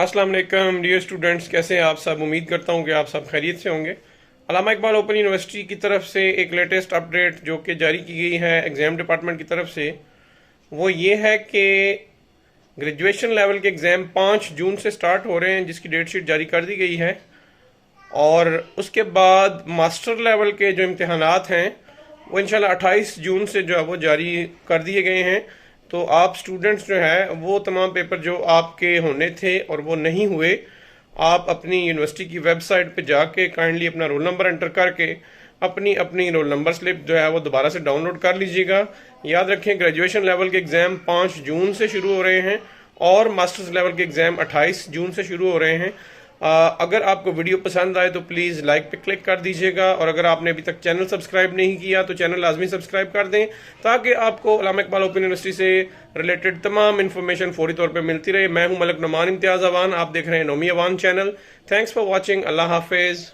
अस्सलाम वालेकुम dear students, कैसे हैं आप सब। उम्मीद करता हूं कि आप सब खैरियत से होंगे। अल्लामा इकबाल ओपन यूनिवर्सिटी की तरफ से एक लेटेस्ट अपडेट जो कि जारी की गई है एग्ज़ाम डिपार्टमेंट की तरफ से, वो ये है कि ग्रेजुएशन लेवल के एग्ज़ाम 5 जून से स्टार्ट हो रहे हैं, जिसकी डेट शीट जारी कर दी गई है। और उसके बाद मास्टर लेवल के जो इम्तहानात हैं वो इंशाल्लाह 28 जून से जो है वो जारी कर दिए गए हैं। तो आप स्टूडेंट्स जो है वो तमाम पेपर जो आपके होने थे और वो नहीं हुए, आप अपनी यूनिवर्सिटी की वेबसाइट पे जाके काइंडली अपना रोल नंबर एंटर करके अपनी अपनी रोल नंबर स्लिप जो है वो दोबारा से डाउनलोड कर लीजिएगा। याद रखें, ग्रेजुएशन लेवल के एग्ज़ाम 5 जून से शुरू हो रहे हैं और मास्टर्स लेवल के एग्ज़ाम 28 जून से शुरू हो रहे हैं। अगर आपको वीडियो पसंद आए तो प्लीज़ लाइक पे क्लिक कर दीजिएगा, और अगर आपने अभी तक चैनल सब्सक्राइब नहीं किया तो चैनल लाजमी सब्सक्राइब कर दें, ताकि आपको अल्लामा इकबाल ओपन यूनिवर्सिटी से रिलेटेड तमाम इन्फॉर्मेशन फौरी तौर पे मिलती रहे। मैं हूं मलिक नुमान इम्तियाज़ अवान, आप देख रहे हैं Nomi Awan channel. Thanks for watching. अल्लाह हाफिज़।